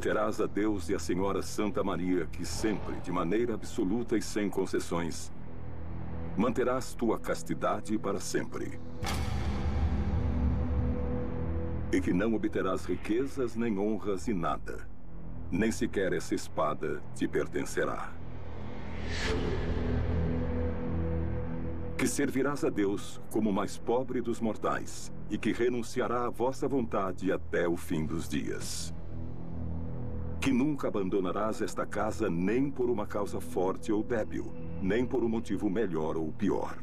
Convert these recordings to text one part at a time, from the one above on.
Prometerás a Deus e à Senhora Santa Maria que sempre, de maneira absoluta e sem concessões, manterás tua castidade para sempre. E que não obterás riquezas nem honras e nada, nem sequer essa espada te pertencerá. Que servirás a Deus como o mais pobre dos mortais e que renunciará à vossa vontade até o fim dos dias. Que nunca abandonarás esta casa nem por uma causa forte ou débil, nem por um motivo melhor ou pior.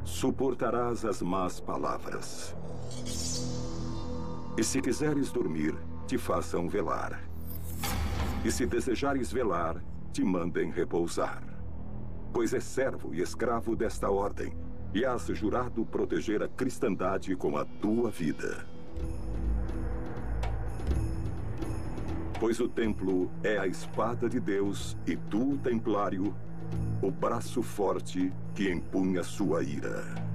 Suportarás as más palavras. E se quiseres dormir, te façam velar. E se desejares velar, te mandem repousar. Pois és servo e escravo desta ordem, e has jurado proteger a cristandade com a tua vida. Pois o templo é a espada de Deus e tu, templário, o braço forte que empunha sua ira.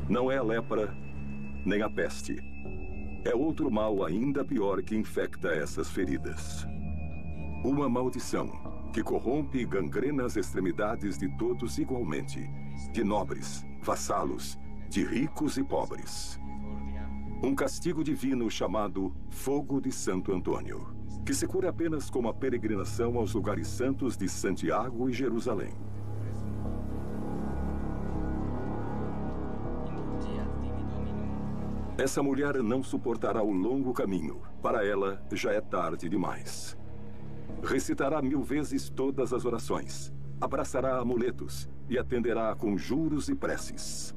Não é a lepra, nem a peste. É outro mal ainda pior que infecta essas feridas. Uma maldição que corrompe e gangrena as extremidades de todos igualmente, de nobres, vassalos, de ricos e pobres. Um castigo divino chamado Fogo de Santo Antônio, que se cura apenas com a peregrinação aos lugares santos de Santiago e Jerusalém. Essa mulher não suportará o longo caminho. Para ela, já é tarde demais. Recitará 1000 vezes todas as orações. Abraçará amuletos e atenderá a conjuros e preces.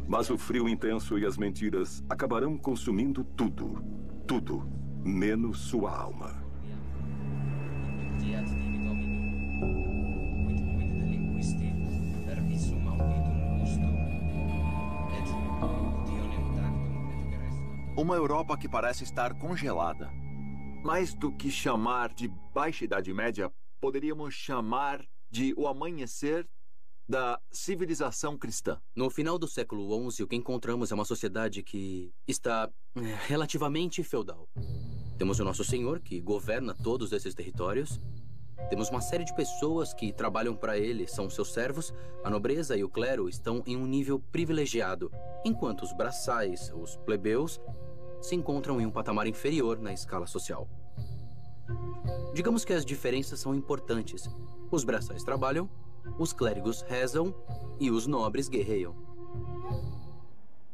Mas o frio intenso e as mentiras acabarão consumindo tudo. Tudo, menos sua alma. Uma Europa que parece estar congelada. Mais do que chamar de Baixa Idade Média, poderíamos chamar de o amanhecer da civilização cristã. No final do século XI, o que encontramos é uma sociedade que está relativamente feudal. Temos o Nosso Senhor, que governa todos esses territórios. Temos uma série de pessoas que trabalham para ele, são seus servos. A nobreza e o clero estão em um nível privilegiado, enquanto os braçais, os plebeus, se encontram em um patamar inferior na escala social. Digamos que as diferenças são importantes. Os braçais trabalham, os clérigos rezam e os nobres guerreiam.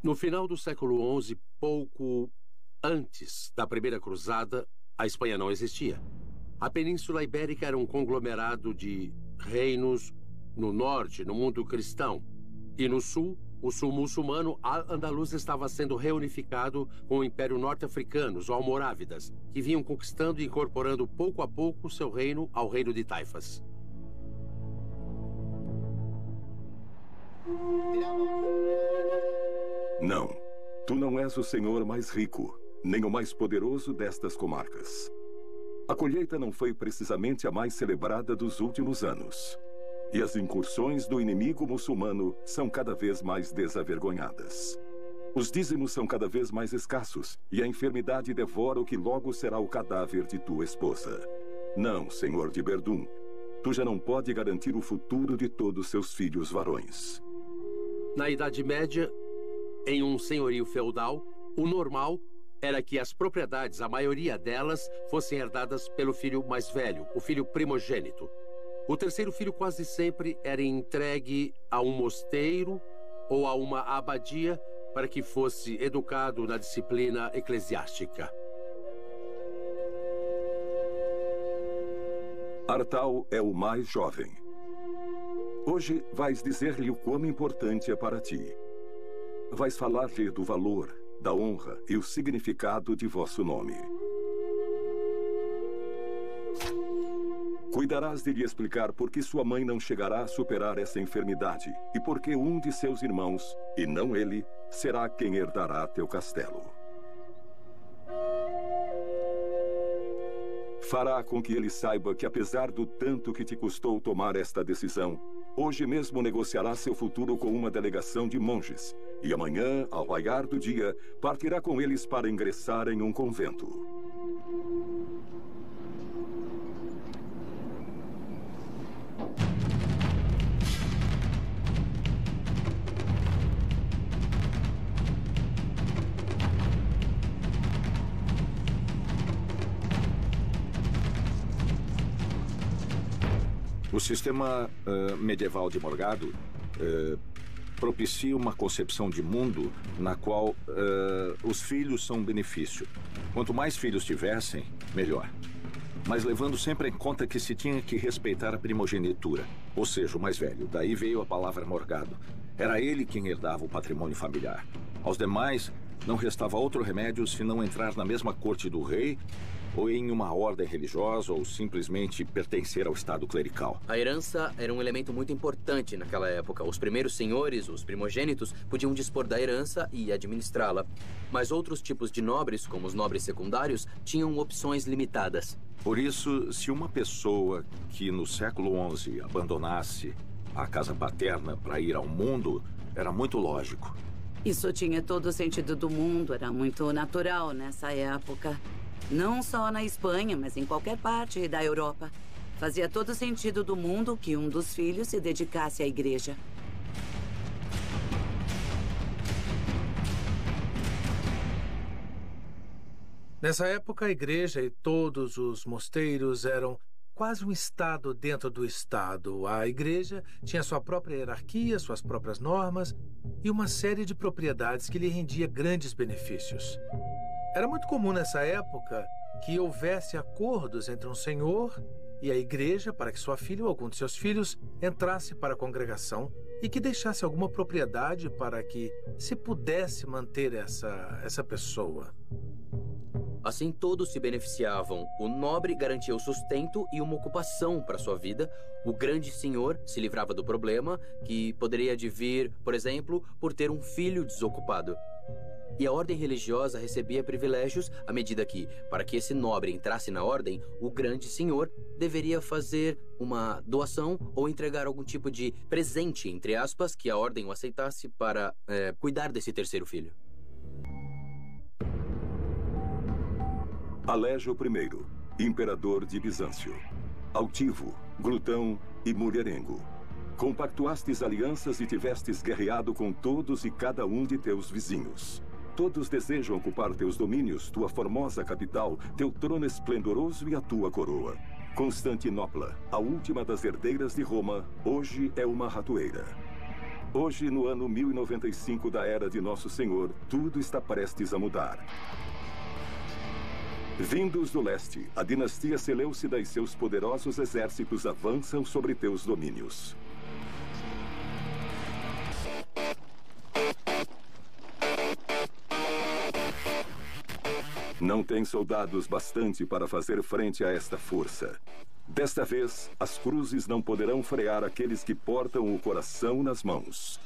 No final do século XI, pouco antes da Primeira Cruzada, a Espanha não existia. A Península Ibérica era um conglomerado de reinos no norte, no mundo cristão, e no sul, o sul muçulmano. Al-Andalus estava sendo reunificado com o Império Norte-Africano, os Almorávidas, que vinham conquistando e incorporando pouco a pouco seu reino ao reino de Taifas. Não, tu não és o senhor mais rico, nem o mais poderoso destas comarcas. A colheita não foi precisamente a mais celebrada dos últimos anos. E as incursões do inimigo muçulmano são cada vez mais desavergonhadas. Os dízimos são cada vez mais escassos, e a enfermidade devora o que logo será o cadáver de tua esposa. Não, senhor de Verdun, tu já não pode garantir o futuro de todos seus filhos varões. Na Idade Média, em um senhorio feudal, o normal era que as propriedades, a maioria delas, fossem herdadas pelo filho mais velho, o filho primogênito. O terceiro filho quase sempre era entregue a um mosteiro ou a uma abadia para que fosse educado na disciplina eclesiástica. Artal é o mais jovem. Hoje vais dizer-lhe o quão importante é para ti. Vais falar-lhe do valor, da honra e o significado de vosso nome. Cuidarás de lhe explicar por que sua mãe não chegará a superar essa enfermidade e por que um de seus irmãos, e não ele, será quem herdará teu castelo. Fará com que ele saiba que, apesar do tanto que te custou tomar esta decisão, hoje mesmo negociará seu futuro com uma delegação de monges, e amanhã, ao raiar do dia, partirá com eles para ingressar em um convento. O sistema medieval de Morgado propicia uma concepção de mundo na qual os filhos são um benefício. Quanto mais filhos tivessem, melhor. Mas levando sempre em conta que se tinha que respeitar a primogenitura, ou seja, o mais velho. Daí veio a palavra Morgado. Era ele quem herdava o patrimônio familiar. Aos demais, não restava outro remédio senão entrar na mesma corte do rei, ou em uma ordem religiosa, ou simplesmente pertencer ao estado clerical. A herança era um elemento muito importante naquela época. Os primeiros senhores, os primogênitos, podiam dispor da herança e administrá-la. Mas outros tipos de nobres, como os nobres secundários, tinham opções limitadas. Por isso, se uma pessoa que no século XI abandonasse a casa paterna para ir ao mundo, era muito lógico. Isso tinha todo o sentido do mundo, era muito natural nessa época. Não só na Espanha, mas em qualquer parte da Europa. Fazia todo sentido do mundo que um dos filhos se dedicasse à igreja. Nessa época, a igreja e todos os mosteiros eram quase um estado dentro do estado. A igreja tinha sua própria hierarquia, suas próprias normas e uma série de propriedades que lhe rendia grandes benefícios. Era muito comum nessa época que houvesse acordos entre um senhor e a igreja para que sua filha ou algum de seus filhos entrasse para a congregação e que deixasse alguma propriedade para que se pudesse manter essa pessoa. Assim, todos se beneficiavam. O nobre garantia o sustento e uma ocupação para sua vida. O grande senhor se livrava do problema, que poderia advir, por exemplo, por ter um filho desocupado. E a ordem religiosa recebia privilégios à medida que, para que esse nobre entrasse na ordem, o grande senhor deveria fazer uma doação ou entregar algum tipo de presente, entre aspas, que a ordem o aceitasse para cuidar desse terceiro filho. Alégio I, imperador de Bizâncio. Altivo, glutão e mulherengo. Compactuastes alianças e tivestes guerreado com todos e cada um de teus vizinhos. Todos desejam ocupar teus domínios, tua formosa capital, teu trono esplendoroso e a tua coroa. Constantinopla, a última das herdeiras de Roma, hoje é uma ratoeira. Hoje, no ano 1095 da Era de Nosso Senhor, tudo está prestes a mudar. Vindos do leste, a dinastia Seleucida e seus poderosos exércitos avançam sobre teus domínios. Não tem soldados bastante para fazer frente a esta força. Desta vez, as cruzes não poderão frear aqueles que portam o coração nas mãos.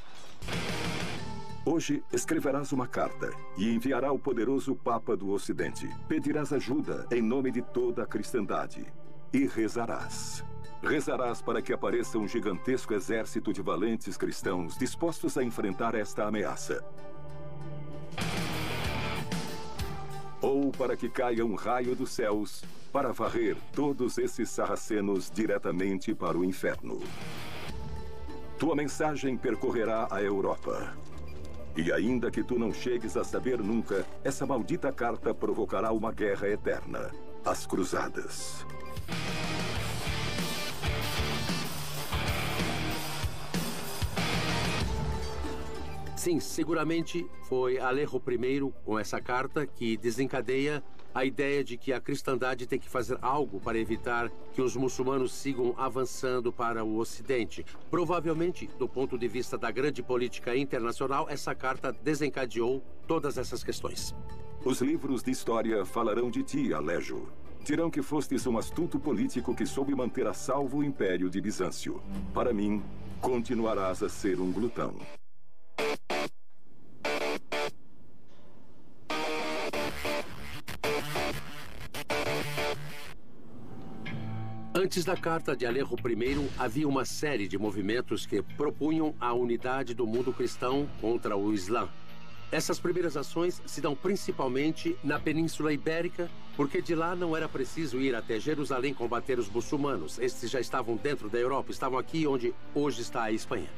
Hoje, escreverás uma carta e enviará ao poderoso Papa do Ocidente. Pedirás ajuda em nome de toda a cristandade. E rezarás. Rezarás para que apareça um gigantesco exército de valentes cristãos dispostos a enfrentar esta ameaça. Ou para que caia um raio dos céus para varrer todos esses sarracenos diretamente para o inferno. Tua mensagem percorrerá a Europa. E ainda que tu não chegues a saber nunca, essa maldita carta provocará uma guerra eterna. As Cruzadas. Sim, seguramente foi Alejo I, com essa carta, que desencadeia a ideia de que a cristandade tem que fazer algo para evitar que os muçulmanos sigam avançando para o Ocidente. Provavelmente, do ponto de vista da grande política internacional, essa carta desencadeou todas essas questões. Os livros de história falarão de ti, Alejo. Dirão que fostes um astuto político que soube manter a salvo o Império de Bizâncio. Para mim, continuarás a ser um glutão. Antes da carta de Alejo I, havia uma série de movimentos que propunham a unidade do mundo cristão contra o Islã. Essas primeiras ações se dão principalmente na Península Ibérica, porque de lá não era preciso ir até Jerusalém combater os muçulmanos. Estes já estavam dentro da Europa, estavam aqui onde hoje está a Espanha.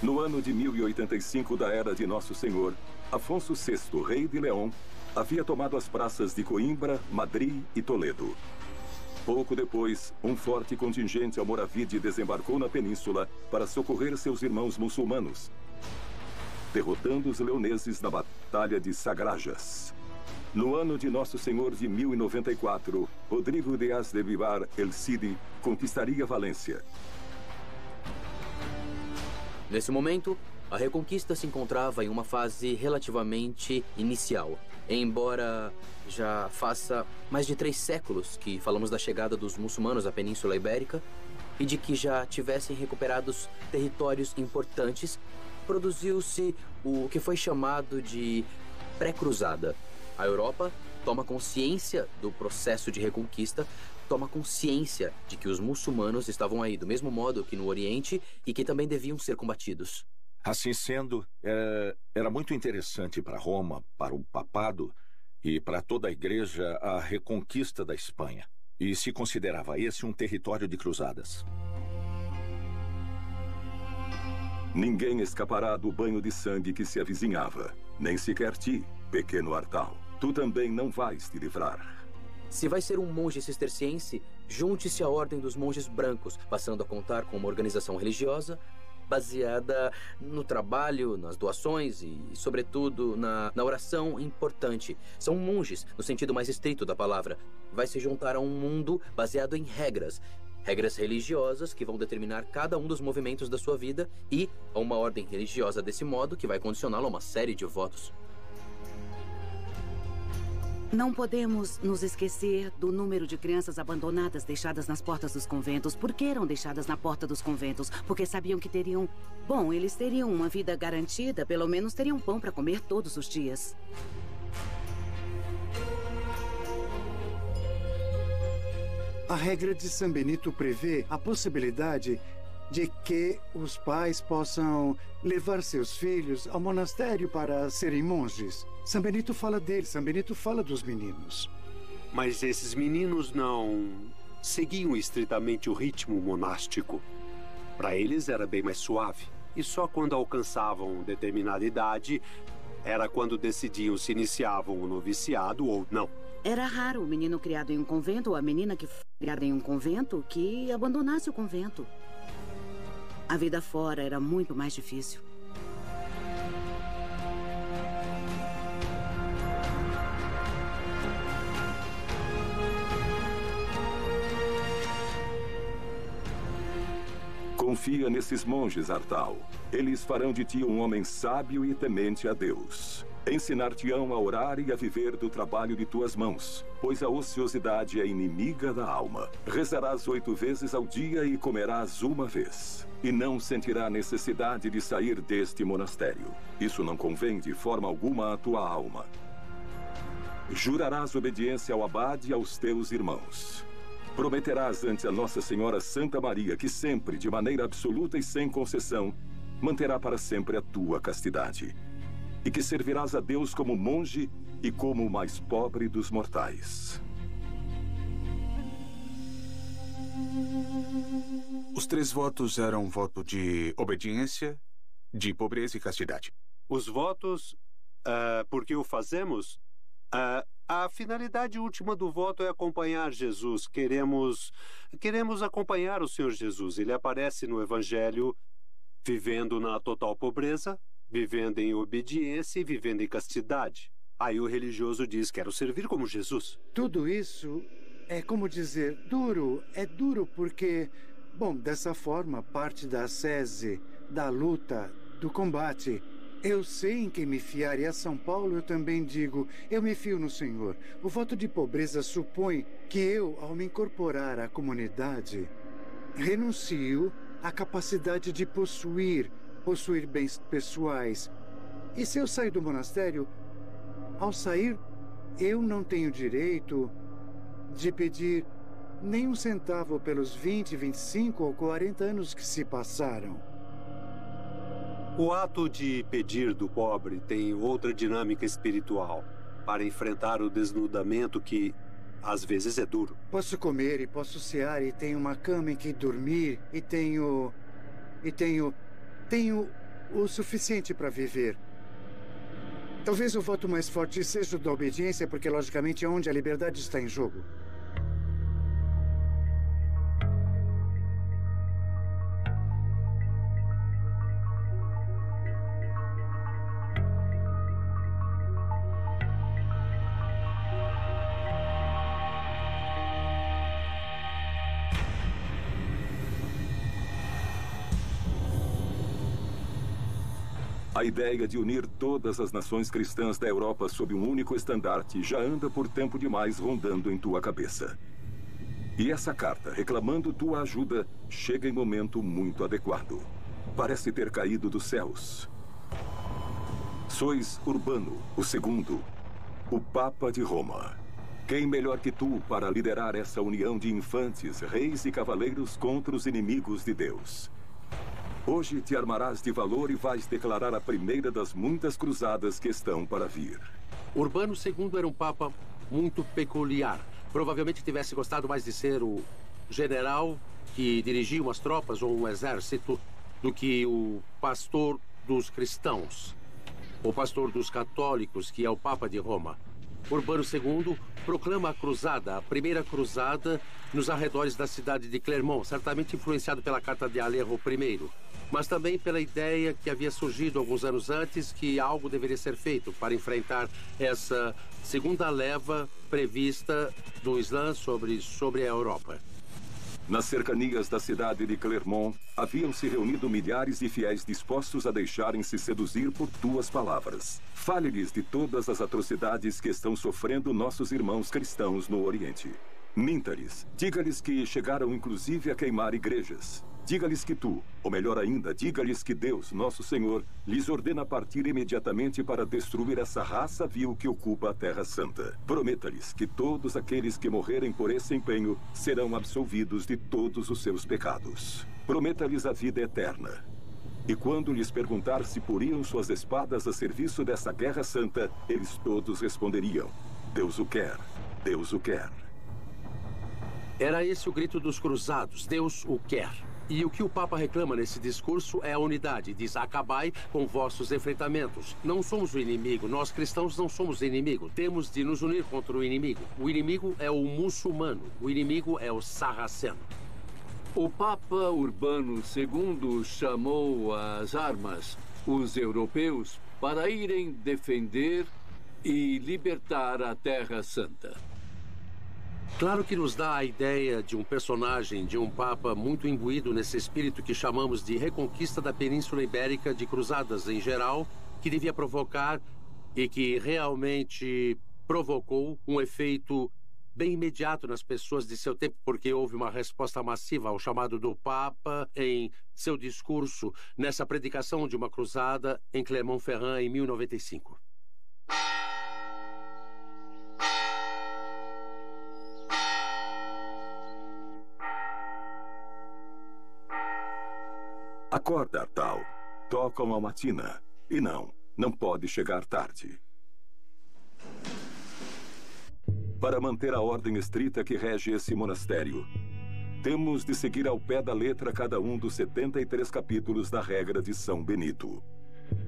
No ano de 1085 da Era de Nosso Senhor, Afonso VI, rei de León, havia tomado as praças de Coimbra, Madrid e Toledo. Pouco depois, um forte contingente almorávide desembarcou na península para socorrer seus irmãos muçulmanos, derrotando os leoneses na Batalha de Sagrajas. No ano de Nosso Senhor de 1094, Rodrigo Díaz de Vivar el Cid conquistaria Valência. Nesse momento, a Reconquista se encontrava em uma fase relativamente inicial. Embora já faça mais de 3 séculos que falamos da chegada dos muçulmanos à Península Ibérica e de que já tivessem recuperados territórios importantes, produziu-se o que foi chamado de pré-cruzada. A Europa toma consciência do processo de reconquista, toma consciência de que os muçulmanos estavam aí do mesmo modo que no Oriente e que também deviam ser combatidos. Assim sendo, era muito interessante para Roma, para o papado e para toda a igreja a reconquista da Espanha. E se considerava esse um território de cruzadas. Ninguém escapará do banho de sangue que se avizinhava. Nem sequer ti, pequeno Artal. Tu também não vais te livrar. Se vai ser um monge cisterciense, junte-se à Ordem dos Monges Brancos, passando a contar com uma organização religiosa baseada no trabalho, nas doações e, sobretudo, na oração importante. São monges, no sentido mais estrito da palavra. Vai se juntar a um mundo baseado em regras. Regras religiosas que vão determinar cada um dos movimentos da sua vida e a uma ordem religiosa desse modo que vai condicioná-lo a uma série de votos. Não podemos nos esquecer do número de crianças abandonadas deixadas nas portas dos conventos. Por que eram deixadas na porta dos conventos? Porque sabiam que teriam... Bom, eles teriam uma vida garantida, pelo menos teriam pão para comer todos os dias. A regra de São Benito prevê a possibilidade de que os pais possam levar seus filhos ao monastério para serem monges. São Benito fala deles, São Benito fala dos meninos. Mas esses meninos não seguiam estritamente o ritmo monástico. Para eles era bem mais suave. E só quando alcançavam determinada idade era quando decidiam se iniciavam o noviciado ou não. Era raro o menino criado em um convento ou a menina que foi criada em um convento que abandonasse o convento. A vida fora era muito mais difícil. Confia nesses monges, Artal. Eles farão de ti um homem sábio e temente a Deus. Ensinar-te-ão a orar e a viver do trabalho de tuas mãos, pois a ociosidade é inimiga da alma. Rezarás 8 vezes ao dia e comerás uma vez. E não sentirá necessidade de sair deste monastério. Isso não convém de forma alguma à tua alma. Jurarás obediência ao abade e aos teus irmãos. Prometerás ante a Nossa Senhora Santa Maria que sempre, de maneira absoluta e sem concessão, manterá para sempre a tua castidade. E que servirás a Deus como monge e como o mais pobre dos mortais. Os 3 votos eram voto de obediência, de pobreza e castidade. Os votos, por que o fazemos? A finalidade última do voto é acompanhar Jesus. Queremos acompanhar o Senhor Jesus. Ele aparece no Evangelho vivendo na total pobreza, vivendo em obediência e vivendo em castidade. Aí o religioso diz: quero servir como Jesus. Tudo isso é como dizer, duro. É duro porque, bom, dessa forma, parte da ascese, da luta, do combate. Eu sei em quem me fiar, e a São Paulo eu também digo, eu me fio no Senhor. O voto de pobreza supõe que eu, ao me incorporar à comunidade, renuncio à capacidade de possuir bens pessoais. E se eu sair do monastério, ao sair, eu não tenho direito de pedir nem um centavo pelos 20, 25 ou 40 anos que se passaram. O ato de pedir do pobre tem outra dinâmica espiritual para enfrentar o desnudamento que, às vezes, é duro. Posso comer e posso cear e tenho uma cama em que dormir e tenho o suficiente para viver. Talvez o voto mais forte seja o da obediência, porque, logicamente, é onde a liberdade está em jogo. A ideia de unir todas as nações cristãs da Europa sob um único estandarte já anda por tempo demais rondando em tua cabeça. E essa carta, reclamando tua ajuda, chega em momento muito adequado. Parece ter caído dos céus. Sois Urbano, o segundo, o Papa de Roma. Quem melhor que tu para liderar essa união de infantes, reis e cavaleiros contra os inimigos de Deus? Hoje te armarás de valor e vais declarar a primeira das muitas cruzadas que estão para vir. Urbano II era um papa muito peculiar. Provavelmente tivesse gostado mais de ser o general que dirigia umas tropas ou um exército do que o pastor dos cristãos. O pastor dos católicos, que é o Papa de Roma. Urbano II proclama a cruzada, a primeira cruzada, nos arredores da cidade de Clermont, certamente influenciado pela Carta de Alejo I, mas também pela ideia que havia surgido alguns anos antes que algo deveria ser feito para enfrentar essa segunda leva prevista do Islã sobre a Europa. Nas cercanias da cidade de Clermont, haviam se reunido milhares de fiéis dispostos a deixarem-se seduzir por tuas palavras. Fale-lhes de todas as atrocidades que estão sofrendo nossos irmãos cristãos no Oriente. Minta-lhes, diga-lhes que chegaram inclusive a queimar igrejas. Diga-lhes que tu, ou melhor ainda, diga-lhes que Deus, nosso Senhor, lhes ordena partir imediatamente para destruir essa raça vil que ocupa a Terra Santa. Prometa-lhes que todos aqueles que morrerem por esse empenho serão absolvidos de todos os seus pecados. Prometa-lhes a vida eterna. E quando lhes perguntar se poriam suas espadas a serviço dessa guerra santa, eles todos responderiam: Deus o quer, Deus o quer. Era esse o grito dos cruzados: Deus o quer. E o que o Papa reclama nesse discurso é a unidade. Diz: acabai com vossos enfrentamentos. Não somos o inimigo. Nós cristãos não somos o inimigo. Temos de nos unir contra o inimigo. O inimigo é o muçulmano. O inimigo é o sarraceno. O Papa Urbano II chamou às armas os europeus para irem defender e libertar a Terra Santa. Claro que nos dá a ideia de um personagem, de um papa muito imbuído nesse espírito que chamamos de reconquista da Península Ibérica, de cruzadas em geral, que devia provocar e que realmente provocou um efeito bem imediato nas pessoas de seu tempo, porque houve uma resposta massiva ao chamado do Papa em seu discurso nessa predicação de uma cruzada em Clermont-Ferrand em 1095. Acorda, Artal. Tocam a matina. E não pode chegar tarde. Para manter a ordem estrita que rege esse monastério, temos de seguir ao pé da letra cada um dos 73 capítulos da regra de São Benito.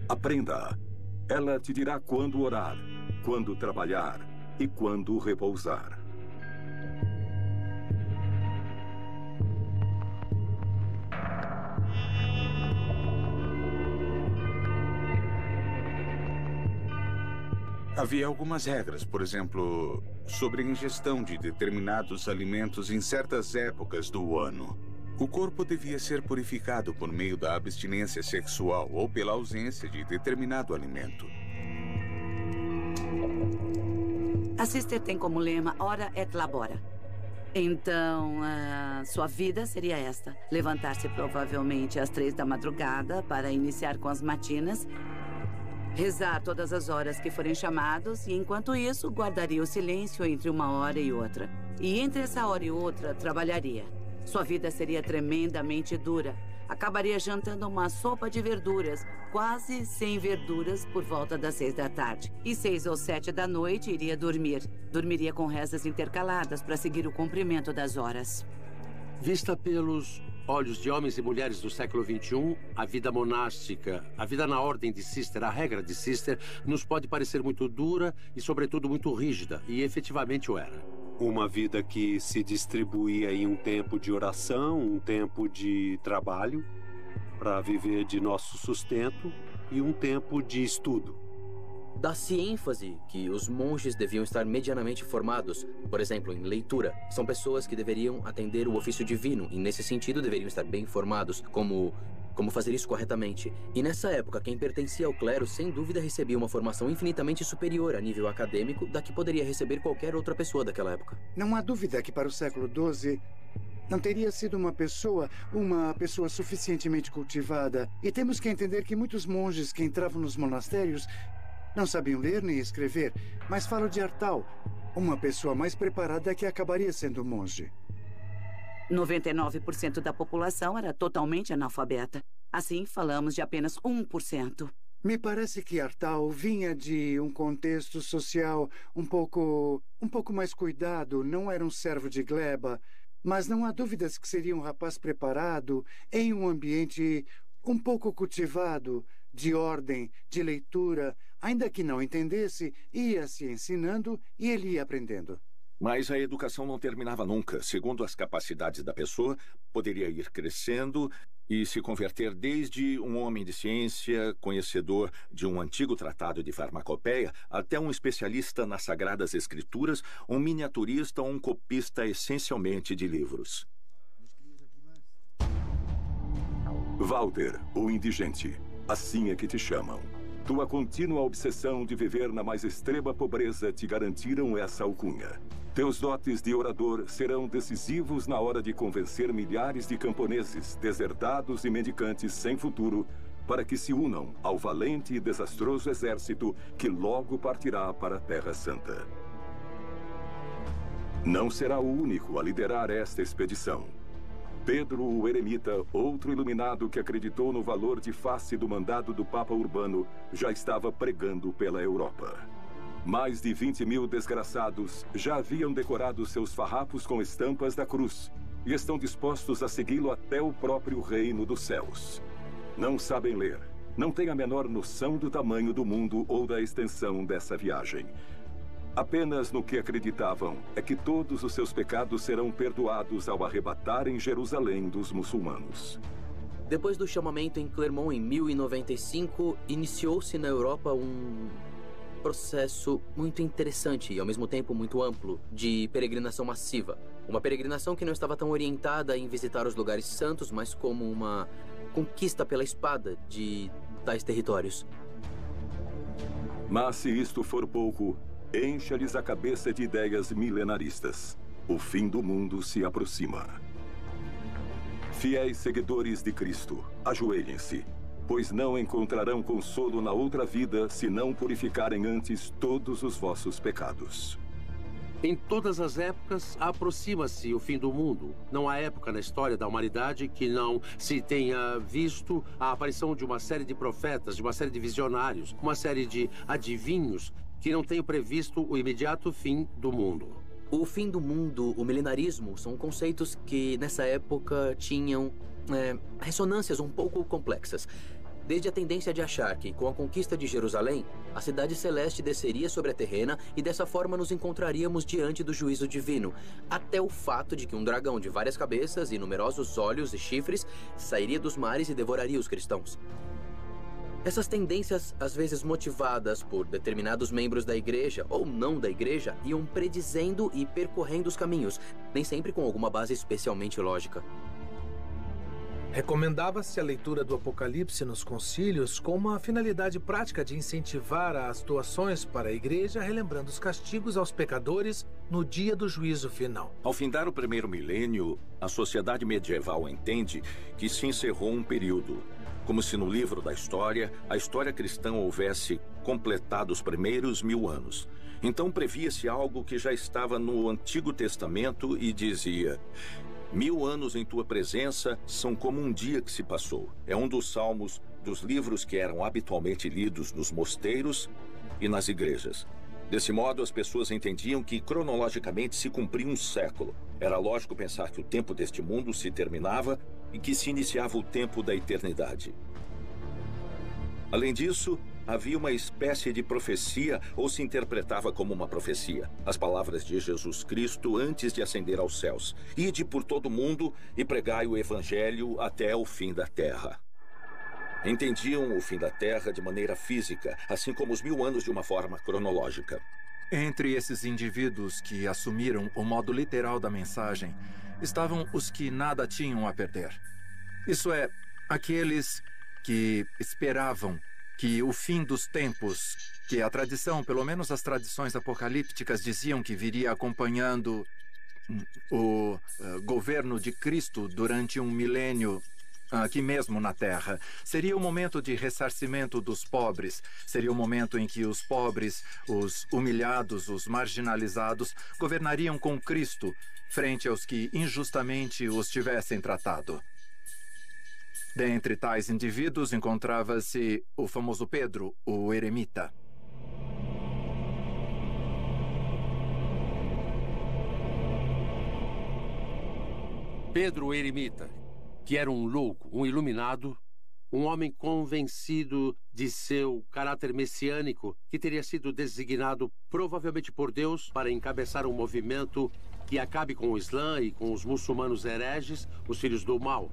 Aprenda-a. Ela te dirá quando orar, quando trabalhar e quando repousar. Havia algumas regras, por exemplo, sobre a ingestão de determinados alimentos em certas épocas do ano. O corpo devia ser purificado por meio da abstinência sexual ou pela ausência de determinado alimento. A Sister tem como lema Ora et Labora. Então, sua vida seria esta. Levantar-se provavelmente às 3 da madrugada para iniciar com as matinas, rezar todas as horas que forem chamados e, enquanto isso, guardaria o silêncio entre uma hora e outra. E entre essa hora e outra, trabalharia. Sua vida seria tremendamente dura. Acabaria jantando uma sopa de verduras, quase sem verduras, por volta das 6 da tarde. E 6 ou 7 da noite iria dormir. Dormiria com rezas intercaladas para seguir o comprimento das horas. Vista pelos olhos de homens e mulheres do século XXI, a vida monástica, a vida na ordem de Sister, a regra de Sister, nos pode parecer muito dura e, sobretudo, muito rígida. E efetivamente o era. Uma vida que se distribuía em um tempo de oração, um tempo de trabalho para viver de nosso sustento e um tempo de estudo. Dá-se ênfase que os monges deviam estar medianamente formados, por exemplo, em leitura. São pessoas que deveriam atender o ofício divino e, nesse sentido, deveriam estar bem informados, como fazer isso corretamente. E nessa época, quem pertencia ao clero, sem dúvida, recebia uma formação infinitamente superior a nível acadêmico da que poderia receber qualquer outra pessoa daquela época. Não há dúvida que para o século XII não teria sido uma pessoa suficientemente cultivada. E temos que entender que muitos monges que entravam nos monastérios não sabiam ler nem escrever. Mas falo de Artal, uma pessoa mais preparada que acabaria sendo monge. 99% da população era totalmente analfabeta. Assim, falamos de apenas 1%. Me parece que Artal vinha de um contexto social um pouco mais cuidado. Não era um servo de gleba, mas não há dúvidas que seria um rapaz preparado em um ambiente um pouco cultivado, de ordem, de leitura. Ainda que não entendesse, ia se ensinando e ele ia aprendendo. Mas a educação não terminava nunca. Segundo as capacidades da pessoa, poderia ir crescendo e se converter desde um homem de ciência, conhecedor de um antigo tratado de farmacopeia, até um especialista nas sagradas escrituras, um miniaturista ou um copista essencialmente de livros. Walter, o indigente. Assim é que te chamam. Tua contínua obsessão de viver na mais extrema pobreza te garantiram essa alcunha. Teus dotes de orador serão decisivos na hora de convencer milhares de camponeses, deserdados e mendicantes sem futuro para que se unam ao valente e desastroso exército que logo partirá para a Terra Santa. Não será o único a liderar esta expedição. Pedro o Eremita, outro iluminado que acreditou no valor de face do mandado do Papa Urbano, já estava pregando pela Europa. Mais de 20.000 desgraçados já haviam decorado seus farrapos com estampas da cruz e estão dispostos a segui-lo até o próprio reino dos céus. Não sabem ler, não têm a menor noção do tamanho do mundo ou da extensão dessa viagem. Apenas no que acreditavam é que todos os seus pecados serão perdoados ao arrebatarem Jerusalém dos muçulmanos. Depois do chamamento em Clermont em 1095, iniciou-se na Europa um processo muito interessante e, ao mesmo tempo, muito amplo de peregrinação massiva. Uma peregrinação que não estava tão orientada em visitar os lugares santos, mas como uma conquista pela espada de tais territórios. Mas se isto for pouco, encha-lhes a cabeça de ideias milenaristas. O fim do mundo se aproxima. Fiéis seguidores de Cristo, ajoelhem-se, pois não encontrarão consolo na outra vida se não purificarem antes todos os vossos pecados. Em todas as épocas, aproxima-se o fim do mundo. Não há época na história da humanidade que não se tenha visto a aparição de uma série de profetas, de uma série de visionários, uma série de adivinhos que não tenham previsto o imediato fim do mundo. O fim do mundo, o milenarismo, são conceitos que nessa época tinham ressonâncias um pouco complexas. Desde a tendência de achar que, com a conquista de Jerusalém, a cidade celeste desceria sobre a terrena e dessa forma nos encontraríamos diante do juízo divino, até o fato de que um dragão de várias cabeças e numerosos olhos e chifres sairia dos mares e devoraria os cristãos. Essas tendências, às vezes motivadas por determinados membros da igreja ou não da igreja, iam predizendo e percorrendo os caminhos, nem sempre com alguma base especialmente lógica. Recomendava-se a leitura do Apocalipse nos concílios com uma finalidade prática de incentivar as doações para a igreja, relembrando os castigos aos pecadores no dia do juízo final. Ao findar o primeiro milênio, a sociedade medieval entende que se encerrou um período, como se no livro da história, a história cristã houvesse completado os primeiros 1000 anos. Então previa-se algo que já estava no Antigo Testamento e dizia: 1000 anos em tua presença são como um dia que se passou. É um dos salmos dos livros que eram habitualmente lidos nos mosteiros e nas igrejas. Desse modo, as pessoas entendiam que cronologicamente se cumpria um século. Era lógico pensar que o tempo deste mundo se terminava e que se iniciava o tempo da eternidade. Além disso, havia uma espécie de profecia, ou se interpretava como uma profecia, as palavras de Jesus Cristo antes de ascender aos céus: ide por todo o mundo e pregai o evangelho até o fim da terra. Entendiam o fim da terra de maneira física, assim como os 1000 anos de uma forma cronológica. Entre esses indivíduos que assumiram o modo literal da mensagem, estavam os que nada tinham a perder. Isso é, aqueles que esperavam que o fim dos tempos, que a tradição, pelo menos as tradições apocalípticas, diziam que viria acompanhando o governo de Cristo durante um milênio aqui mesmo na Terra. Seria o momento de ressarcimento dos pobres. Seria o momento em que os pobres, os humilhados, os marginalizados, governariam com Cristo frente aos que injustamente os tivessem tratado. Dentre tais indivíduos encontrava-se o famoso Pedro, o eremita. Pedro, o eremita, que era um louco, um iluminado, um homem convencido de seu caráter messiânico, que teria sido designado provavelmente por Deus para encabeçar um movimento que acabe com o Islã e com os muçulmanos hereges, os filhos do mal.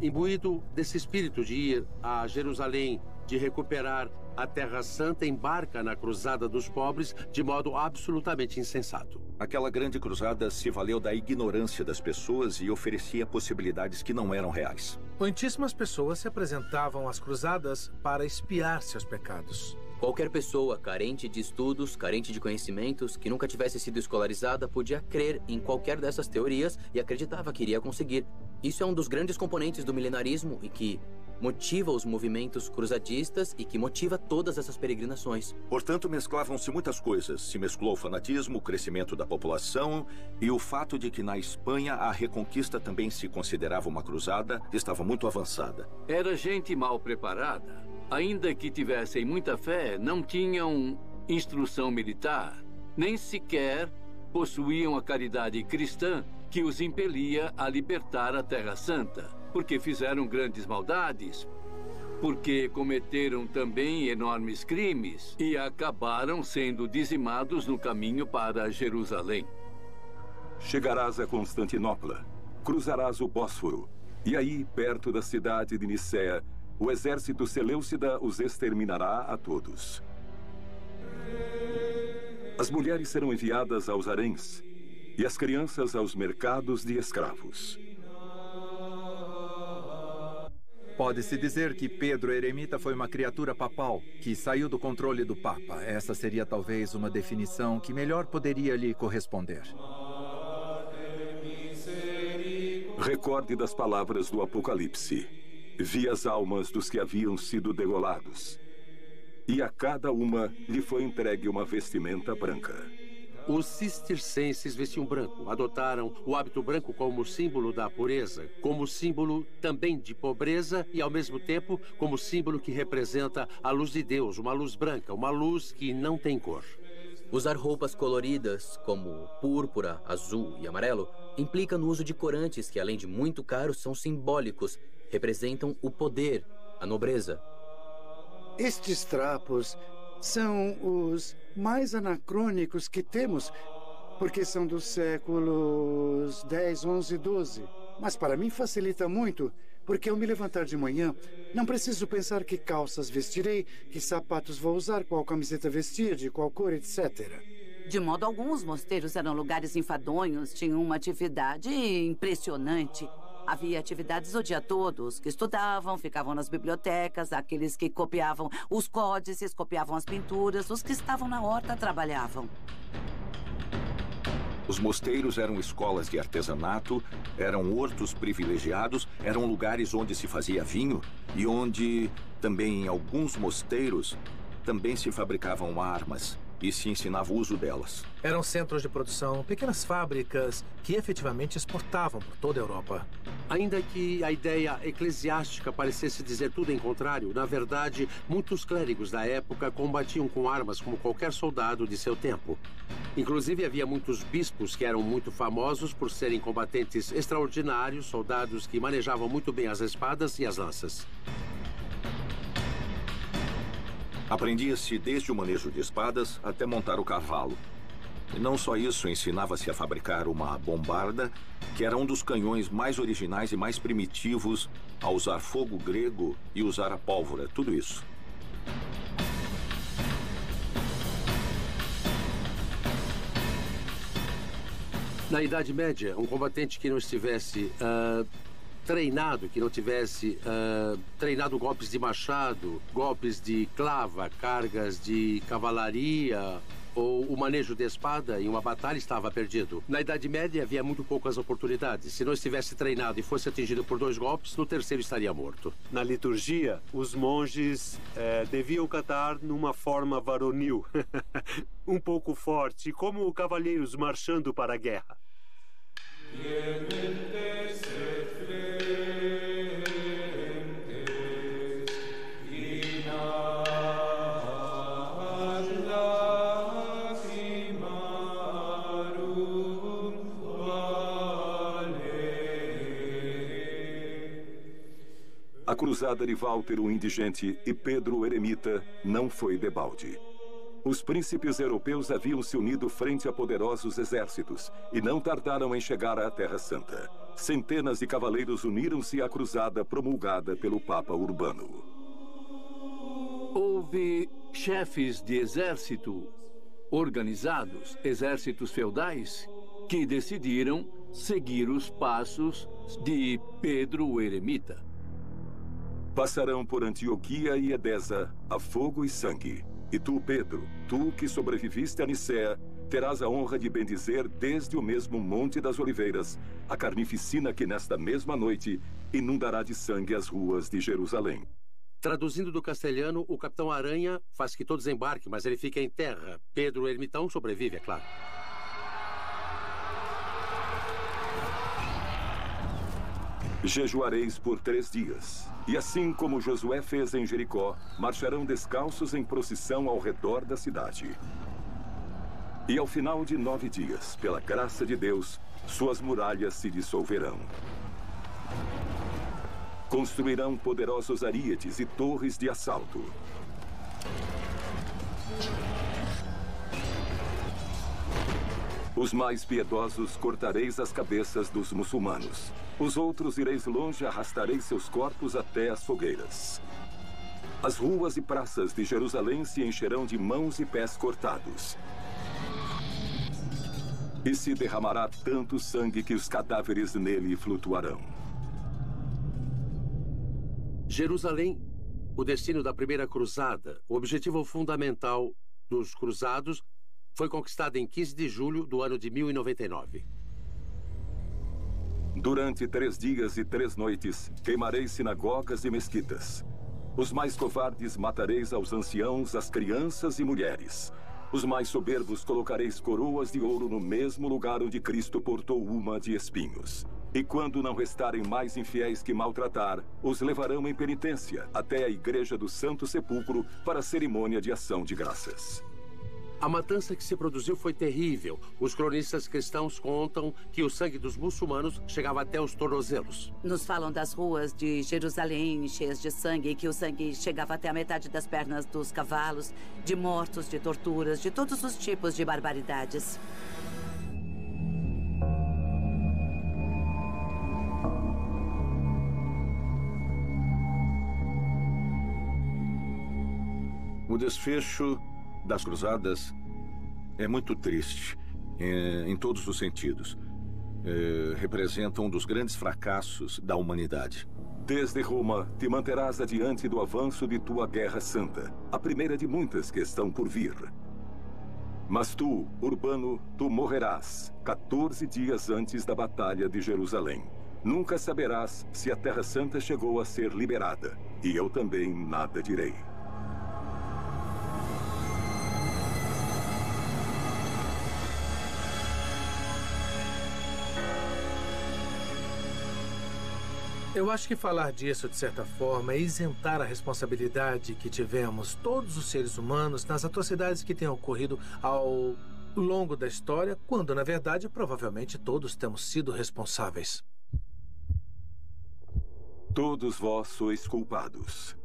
Imbuído desse espírito de ir a Jerusalém, de recuperar a Terra Santa, embarca na Cruzada dos Pobres de modo absolutamente insensato. Aquela grande cruzada se valeu da ignorância das pessoas e oferecia possibilidades que não eram reais. Muitíssimas pessoas se apresentavam às cruzadas para expiar seus pecados. Qualquer pessoa carente de estudos, carente de conhecimentos, que nunca tivesse sido escolarizada, podia crer em qualquer dessas teorias e acreditava que iria conseguir. Isso é um dos grandes componentes do milenarismo e que motiva os movimentos cruzadistas e que motiva todas essas peregrinações. Portanto, mesclavam-se muitas coisas. Se mesclou o fanatismo, o crescimento da população e o fato de que na Espanha a reconquista também se considerava uma cruzada, estava muito avançada. Era gente mal preparada. Ainda que tivessem muita fé, não tinham instrução militar, nem sequer possuíam a caridade cristã que os impelia a libertar a Terra Santa, porque fizeram grandes maldades, porque cometeram também enormes crimes e acabaram sendo dizimados no caminho para Jerusalém. Chegarás a Constantinopla, cruzarás o Bósforo, e aí, perto da cidade de Nicéia, o exército seleucida os exterminará a todos. As mulheres serão enviadas aos haréns e as crianças aos mercados de escravos. Pode-se dizer que Pedro Eremita foi uma criatura papal que saiu do controle do Papa. Essa seria talvez uma definição que melhor poderia lhe corresponder. Recorde das palavras do Apocalipse. Vi as almas dos que haviam sido degolados, e a cada uma lhe foi entregue uma vestimenta branca. Os cistercenses vestiam branco, adotaram o hábito branco como símbolo da pureza, como símbolo também de pobreza e, ao mesmo tempo, como símbolo que representa a luz de Deus, uma luz branca, uma luz que não tem cor. Usar roupas coloridas, como púrpura, azul e amarelo, implica no uso de corantes que, além de muito caros, são simbólicos, representam o poder, a nobreza. Estes trapos são os mais anacrônicos que temos, porque são dos séculos 10, 11 e 12. Mas para mim facilita muito, Porque ao me levantar de manhã, não preciso pensar que calças vestirei, que sapatos vou usar, qual camiseta vestir, de qual cor, etc. De modo algum, os mosteiros eram lugares enfadonhos, tinham uma atividade impressionante. Havia atividades o dia todo. Os que estudavam ficavam nas bibliotecas, aqueles que copiavam os códices, copiavam as pinturas, os que estavam na horta trabalhavam. Os mosteiros eram escolas de artesanato, eram hortos privilegiados, eram lugares onde se fazia vinho e onde, também em alguns mosteiros, também se fabricavam armas e se ensinava o uso delas. Eram centros de produção, pequenas fábricas que efetivamente exportavam por toda a Europa. Ainda que a ideia eclesiástica parecesse dizer tudo em contrário, na verdade, muitos clérigos da época combatiam com armas como qualquer soldado de seu tempo. Inclusive, havia muitos bispos que eram muito famosos por serem combatentes extraordinários, soldados que manejavam muito bem as espadas e as lanças. Aprendia-se desde o manejo de espadas até montar o cavalo. E não só isso, ensinava-se a fabricar uma bombarda, que era um dos canhões mais originais e mais primitivos a usar fogo grego e usar a pólvora, tudo isso. Na Idade Média, um combatente que não estivesse treinado, que não tivesse treinado golpes de machado, golpes de clava, cargas de cavalaria ou o manejo de espada em uma batalha estava perdido. Na Idade Média havia muito poucas oportunidades. Se não estivesse treinado e fosse atingido por 2 golpes, no terceiro estaria morto. Na liturgia, os monges deviam cantar numa forma varonil, um pouco forte, como cavalheiros marchando para a guerra. A cruzada de Walter o Indigente e Pedro o Eremita não foi debalde. Os príncipes europeus haviam se unido frente a poderosos exércitos e não tardaram em chegar à Terra Santa. Centenas de cavaleiros uniram-se à cruzada promulgada pelo Papa Urbano. Houve chefes de exército organizados, exércitos feudais, que decidiram seguir os passos de Pedro o Eremita. Passarão por Antioquia e Edesa a fogo e sangue. E tu, Pedro, tu que sobreviviste a Nicéia, terás a honra de bendizer desde o mesmo Monte das Oliveiras a carnificina que nesta mesma noite inundará de sangue as ruas de Jerusalém. Traduzindo do castelhano, o Capitão Aranha faz que todos embarquem, mas ele fica em terra. Pedro o Ermitão sobrevive, é claro. Jejuareis por 3 dias. E assim como Josué fez em Jericó, marcharão descalços em procissão ao redor da cidade. E ao final de 9 dias, pela graça de Deus, suas muralhas se dissolverão. Construirão poderosos aríetes e torres de assalto. Os mais piedosos cortareis as cabeças dos muçulmanos. Os outros ireis longe e arrastareis seus corpos até as fogueiras. As ruas e praças de Jerusalém se encherão de mãos e pés cortados. E se derramará tanto sangue que os cadáveres nele flutuarão. Jerusalém, o destino da primeira cruzada, o objetivo fundamental dos cruzados, foi conquistada em 15 de julho do ano de 1099. Durante 3 dias e 3 noites, queimareis sinagogas e mesquitas. Os mais covardes matareis aos anciãos, às crianças e mulheres. Os mais soberbos colocareis coroas de ouro no mesmo lugar onde Cristo portou uma de espinhos. E quando não restarem mais infiéis que maltratar, os levarão em penitência até a igreja do Santo Sepulcro para a cerimônia de ação de graças. A matança que se produziu foi terrível. Os cronistas cristãos contam que o sangue dos muçulmanos chegava até os tornozelos. Nos falam das ruas de Jerusalém cheias de sangue e que o sangue chegava até a metade das pernas dos cavalos, de mortos, de torturas, de todos os tipos de barbaridades. O desfecho das cruzadas é muito triste, em todos os sentidos. Representa um dos grandes fracassos da humanidade. Desde Roma, te manterás adiante do avanço de tua guerra santa, a primeira de muitas que estão por vir. Mas tu, Urbano, tu morrerás 14 dias antes da Batalha de Jerusalém. Nunca saberás se a Terra Santa chegou a ser liberada, e eu também nada direi. Eu acho que falar disso, de certa forma, é isentar a responsabilidade que tivemos, todos os seres humanos, nas atrocidades que têm ocorrido ao longo da história, quando, na verdade, provavelmente todos temos sido responsáveis. Todos vós sois culpados.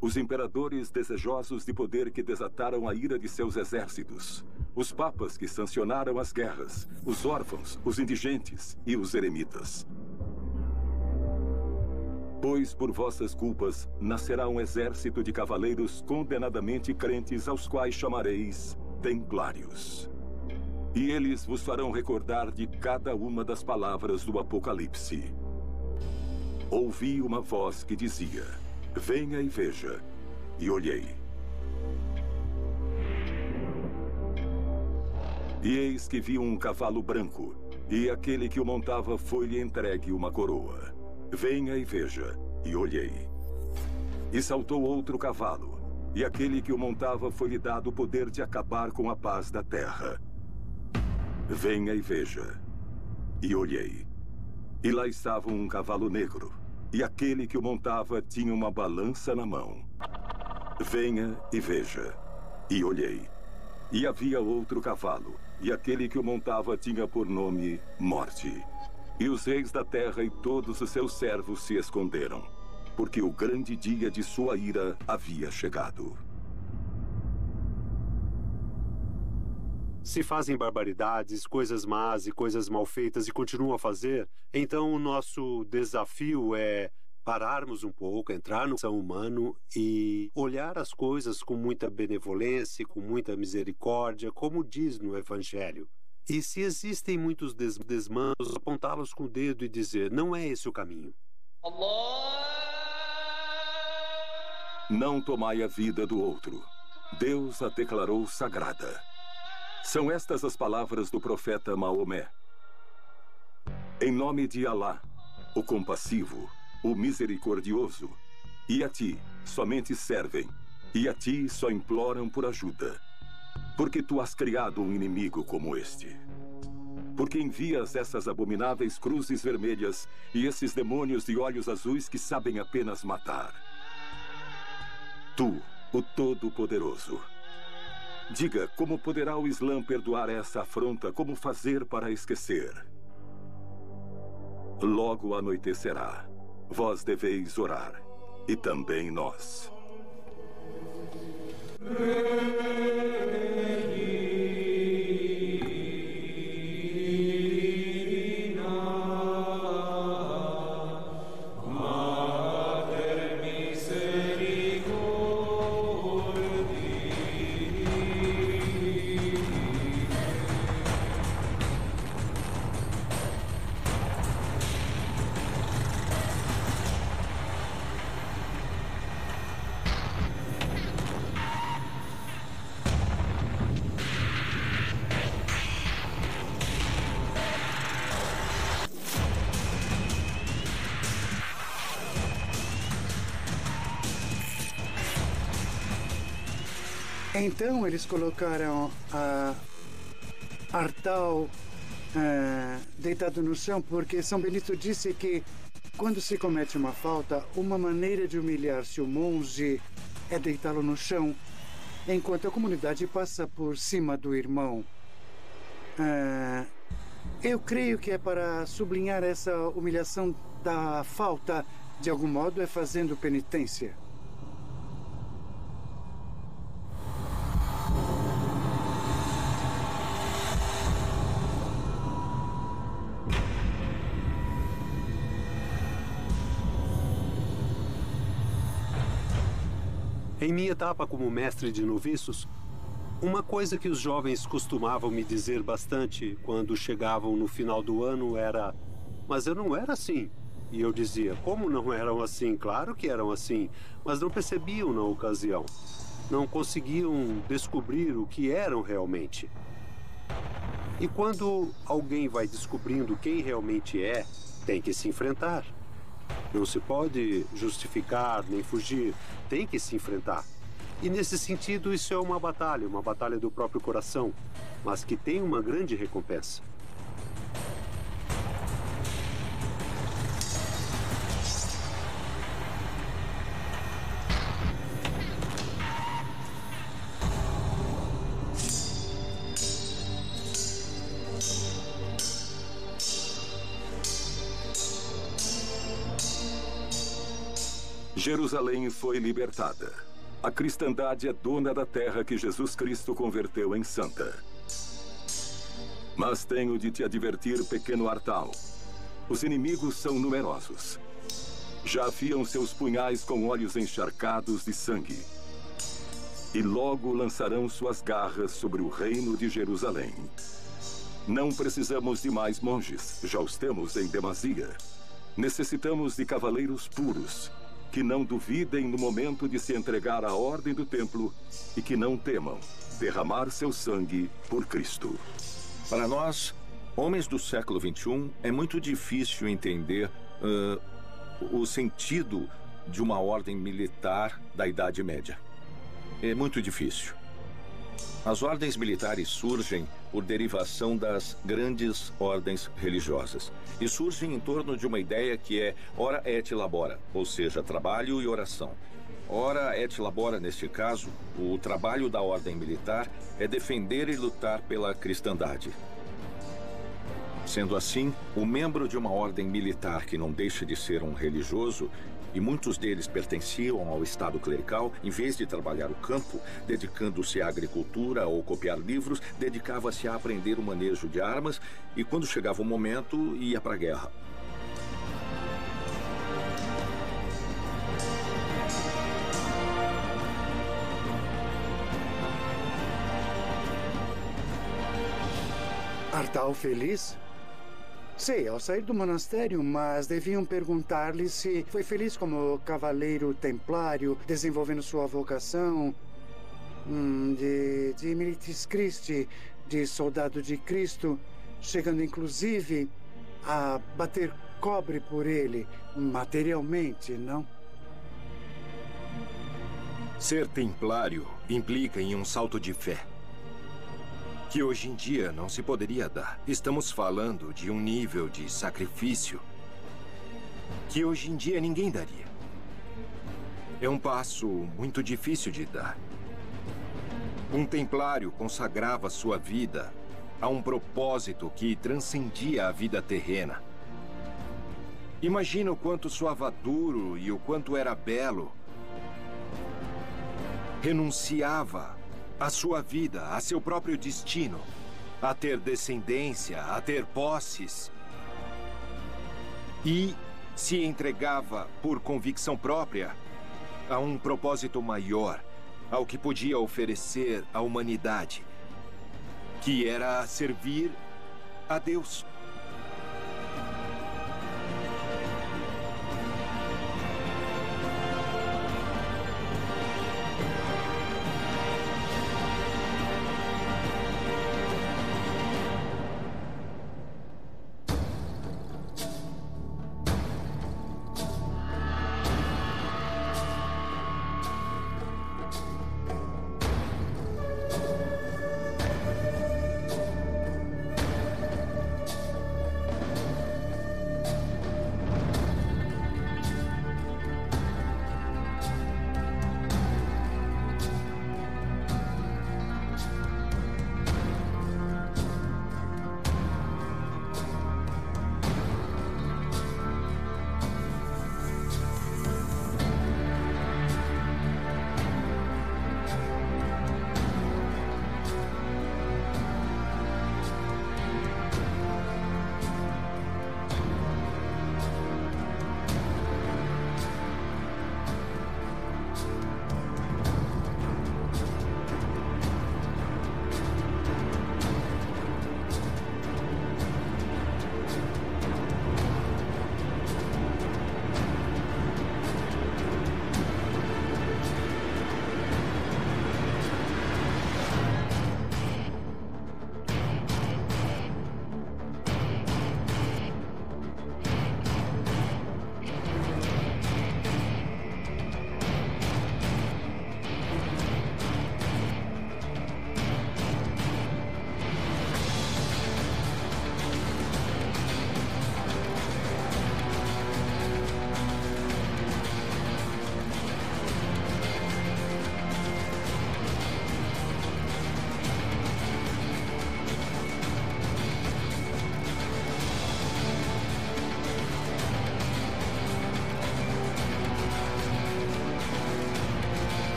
Os imperadores desejosos de poder que desataram a ira de seus exércitos. Os papas que sancionaram as guerras. Os órfãos, os indigentes e os eremitas. Pois por vossas culpas nascerá um exército de cavaleiros condenadamente crentes, aos quais chamareis templários. E eles vos farão recordar de cada uma das palavras do Apocalipse. Ouvi uma voz que dizia: venha e veja. E olhei. E eis que vi um cavalo branco, e aquele que o montava foi-lhe entregue uma coroa. Venha e veja. E olhei. E saltou outro cavalo, e aquele que o montava foi-lhe dado o poder de acabar com a paz da terra. Venha e veja. E olhei. E lá estava um cavalo negro, e aquele que o montava tinha uma balança na mão. Venha e veja. E olhei. E havia outro cavalo, e aquele que o montava tinha por nome Morte. E os reis da terra e todos os seus servos se esconderam, porque o grande dia de sua ira havia chegado. Se fazem barbaridades, coisas más e coisas mal feitas e continuam a fazer, então o nosso desafio é pararmos um pouco, entrar no coração humano e olhar as coisas com muita benevolência, com muita misericórdia, como diz no Evangelho. E se existem muitos desmandos, apontá-los com o dedo e dizer: não é esse o caminho. Não tomai a vida do outro. Deus a declarou sagrada. São estas as palavras do profeta Maomé. Em nome de Alá, o compassivo, o misericordioso, e a ti somente servem, e a ti só imploram por ajuda. Porque tu has criado um inimigo como este. Porque envias essas abomináveis cruzes vermelhas e esses demônios de olhos azuis que sabem apenas matar. Tu, o Todo-Poderoso. Diga, como poderá o Islã perdoar essa afronta? Como fazer para esquecer? Logo anoitecerá. Vós deveis orar. E também nós. Então eles colocaram a Artal deitado no chão, porque São Benito disse que quando se comete uma falta, uma maneira de humilhar-se o monge é deitá-lo no chão, enquanto a comunidade passa por cima do irmão. Eu creio que é para sublinhar essa humilhação da falta, de algum modo, é fazendo penitência. Em minha etapa como mestre de noviços, uma coisa que os jovens costumavam me dizer bastante quando chegavam no final do ano era: mas eu não era assim. E eu dizia: como não eram assim? Claro que eram assim, mas não percebiam na ocasião. Não conseguiam descobrir o que eram realmente. E quando alguém vai descobrindo quem realmente é, tem que se enfrentar. Não se pode justificar nem fugir, tem que se enfrentar. E nesse sentido, isso é uma batalha do próprio coração, mas que tem uma grande recompensa. Jerusalém foi libertada. A cristandade é dona da terra que Jesus Cristo converteu em santa. Mas tenho de te advertir, pequeno Artal. Os inimigos são numerosos. Já afiam seus punhais com olhos encharcados de sangue. E logo lançarão suas garras sobre o reino de Jerusalém. Não precisamos de mais monges, já os temos em demasia. Necessitamos de cavaleiros puros, que não duvidem no momento de se entregar à ordem do templo e que não temam derramar seu sangue por Cristo. Para nós, homens do século XXI, é muito difícil entender o sentido de uma ordem militar da Idade Média. É muito difícil. As ordens militares surgem por derivação das grandes ordens religiosas. E surgem em torno de uma ideia que é ora et labora, ou seja, trabalho e oração. Ora et labora, neste caso, o trabalho da ordem militar é defender e lutar pela cristandade. Sendo assim, o membro de uma ordem militar que não deixa de ser um religioso, e muitos deles pertenciam ao estado clerical, em vez de trabalhar o campo, dedicando-se à agricultura ou copiar livros, dedicava-se a aprender o manejo de armas e, quando chegava o momento, ia para a guerra. Artal feliz? Sei, ao sair do monastério, mas deviam perguntar-lhe se foi feliz como cavaleiro templário, desenvolvendo sua vocação de Militis Christi, de soldado de Cristo, chegando inclusive a bater cobre por ele, materialmente, não? Ser templário implica em um salto de fé, que hoje em dia não se poderia dar. Estamos falando de um nível de sacrifício que hoje em dia ninguém daria. É um passo muito difícil de dar. Um templário consagrava sua vida a um propósito que transcendia a vida terrena. Imagina o quanto soava duro e o quanto era belo. Renunciava a sua vida, a seu próprio destino, a ter descendência, a ter posses. E se entregava por convicção própria a um propósito maior, ao que podia oferecer à humanidade, que era servir a Deus.